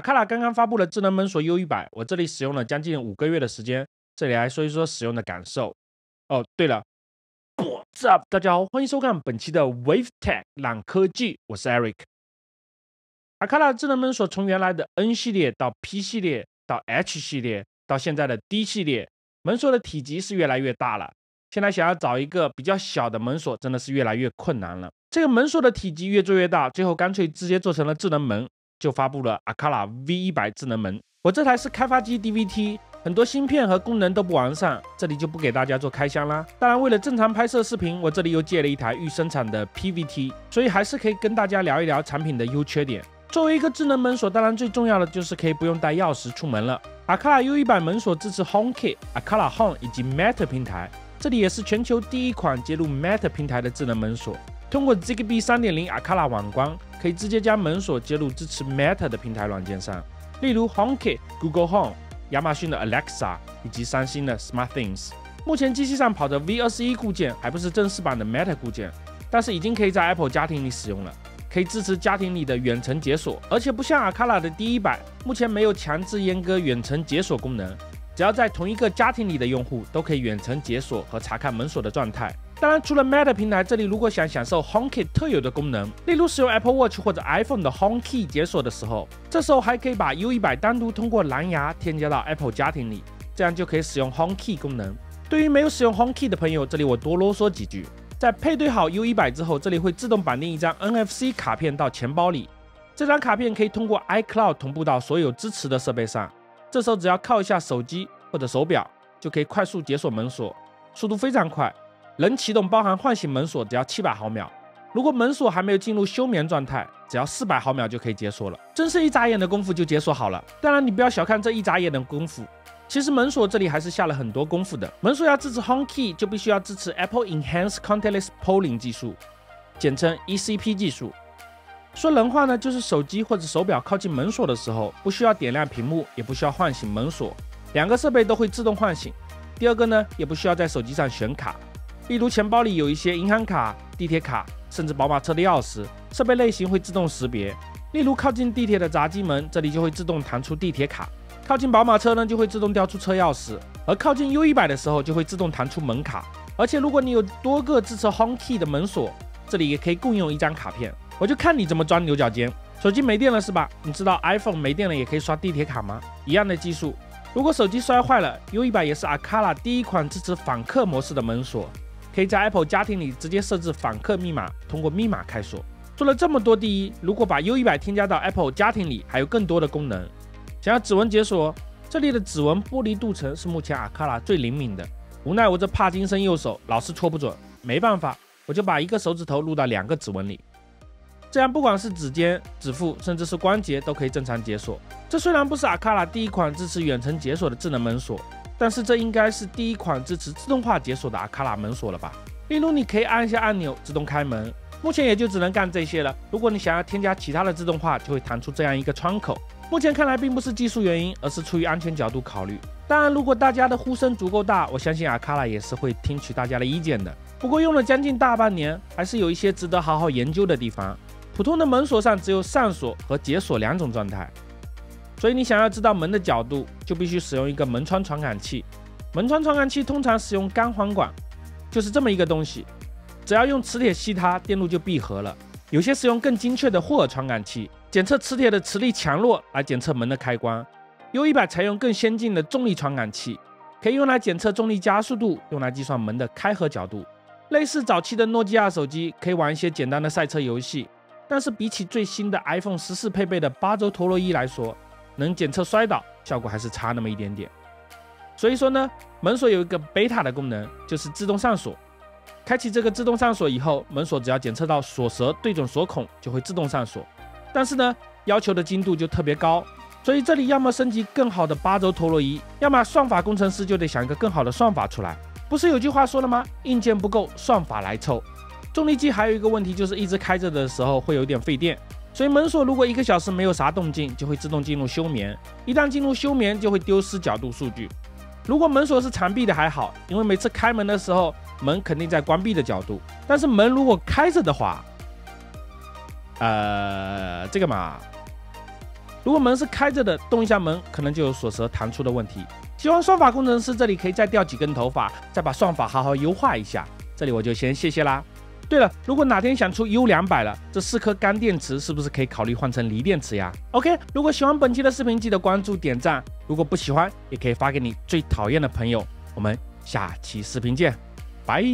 Arcala 刚刚发布了智能门锁 U100， 我这里使用了将近5个月的时间，这里来说一说使用的感受。哦，对了 ，What's up？ 大家好，欢迎收看本期的 Wave Tech 懒科技，我是 Eric。Arcala 智能门锁从原来的 N 系列到 P 系列到 H 系列到现在的 D 系列，门锁的体积是越来越大了。现在想要找一个比较小的门锁，真的是越来越困难了。这个门锁的体积越做越大，最后干脆直接做成了智能门，就发布了 Arcala V100 智能门。我这台是开发机 DVT， 很多芯片和功能都不完善，这里就不给大家做开箱啦。当然，为了正常拍摄视频，我这里又借了一台预生产的 PVT， 所以还是可以跟大家聊一聊产品的优缺点。作为一个智能门锁，当然最重要的就是可以不用带钥匙出门了。Arcala U100 门锁支持 HomeKit、Arcala Home 以及 Matter 平台，这里也是全球第一款接入 Matter 平台的智能门锁。通过 Zigbee 3.0 Arcala 网关，可以直接将门锁接入支持 Matter 的平台软件上，例如 HomeKit、Google Home、亚马逊的 Alexa 以及三星的 SmartThings。目前机器上跑着 V21 固件，还不是正式版的 Matter 固件，但是已经可以在 Apple 家庭里使用了。可以支持家庭里的远程解锁，而且不像 Arcala 的D100，目前没有强制阉割远程解锁功能，只要在同一个家庭里的用户都可以远程解锁和查看门锁的状态。当然，除了 Matter 平台，这里如果想享受 HomeKit 特有的功能，例如使用 Apple Watch 或者 iPhone 的 HomeKey 解锁的时候，这时候还可以把 U100 单独通过蓝牙添加到 Apple 家庭里，这样就可以使用 HomeKey 功能。对于没有使用 HomeKey 的朋友，这里我多啰嗦几句。在配对好 U100 之后，这里会自动绑定一张 NFC 卡片到钱包里，这张卡片可以通过 iCloud 同步到所有支持的设备上，这时候只要靠一下手机或者手表，就可以快速解锁门锁，速度非常快，能启动包含唤醒门锁只要700毫秒，如果门锁还没有进入休眠状态，只要400毫秒就可以解锁了，真是一眨眼的功夫就解锁好了。当然你不要小看这一眨眼的功夫，其实门锁这里还是下了很多功夫的。门锁要支持 HomeKey， 就必须要支持 Apple Enhanced Contactless Polling 技术，简称 ECP 技术。说人话呢，就是手机或者手表靠近门锁的时候，不需要点亮屏幕，也不需要唤醒门锁，两个设备都会自动唤醒。第二个呢，也不需要在手机上选卡，例如钱包里有一些银行卡、地铁卡，甚至宝马车的钥匙，设备类型会自动识别。例如靠近地铁的闸机门，这里就会自动弹出地铁卡。靠近宝马车呢，就会自动调出车钥匙，而靠近 U100 的时候，就会自动弹出门卡。而且如果你有多个支持 HomeKey 的门锁，这里也可以共用一张卡片。我就看你怎么钻牛角尖。手机没电了是吧？你知道 iPhone 没电了也可以刷地铁卡吗？一样的技术。如果手机摔坏了 ，U100 也是 Arcala 第一款支持访客模式的门锁，可以在 Apple 家庭里直接设置访客密码，通过密码开锁。做了这么多第一，如果把 U100 添加到 Apple 家庭里，还有更多的功能。想要指纹解锁，这里的指纹玻璃镀层是目前 Arcala 最灵敏的。无奈我这帕金森右手老是戳不准，没办法，我就把一个手指头录到2个指纹里，这样不管是指尖、指腹，甚至是关节都可以正常解锁。这虽然不是 Arcala 第一款支持远程解锁的智能门锁，但是这应该是第一款支持自动化解锁的 Arcala 门锁了吧？例如你可以按一下按钮自动开门，目前也就只能干这些了。如果你想要添加其他的自动化，就会弹出这样一个窗口。目前看来并不是技术原因，而是出于安全角度考虑。当然，如果大家的呼声足够大，我相信 Arcala 也是会听取大家的意见的。不过用了将近大半年，还是有一些值得好好研究的地方。普通的门锁上只有上锁和解锁2种状态，所以你想要知道门的角度，就必须使用一个门窗传感器。门窗传感器通常使用钢簧管，就是这么一个东西，只要用磁铁吸它，电路就闭合了。有些使用更精确的霍尔传感器，检测磁铁的磁力强弱来检测门的开关。U100 采用更先进的重力传感器，可以用来检测重力加速度，用来计算门的开合角度。类似早期的诺基亚手机，可以玩一些简单的赛车游戏，但是比起最新的 iPhone 14配备的8轴陀螺仪来说，能检测摔倒效果还是差那么一点点。所以说呢，门锁有一个 beta 的功能，就是自动上锁。开启这个自动上锁以后，门锁只要检测到锁舌对准锁孔，就会自动上锁。但是呢，要求的精度就特别高，所以这里要么升级更好的8轴陀螺仪，要么算法工程师就得想一个更好的算法出来。不是有句话说了吗？硬件不够，算法来凑。重力机还有一个问题，就是一直开着的时候会有点费电，所以门锁如果1个小时没有啥动静，就会自动进入休眠。一旦进入休眠，就会丢失角度数据。如果门锁是长闭的还好，因为每次开门的时候，门肯定在关闭的角度。但是门如果开着的话，这个嘛，如果门是开着的，动一下门可能就有锁舌弹出的问题。希望算法工程师这里可以再掉几根头发，再把算法好好优化一下。这里我就先谢谢啦。对了，如果哪天想出 U200 了，这4颗干电池是不是可以考虑换成锂电池呀 ？OK， 如果喜欢本期的视频，记得关注点赞。如果不喜欢，也可以发给你最讨厌的朋友。我们下期视频见，拜。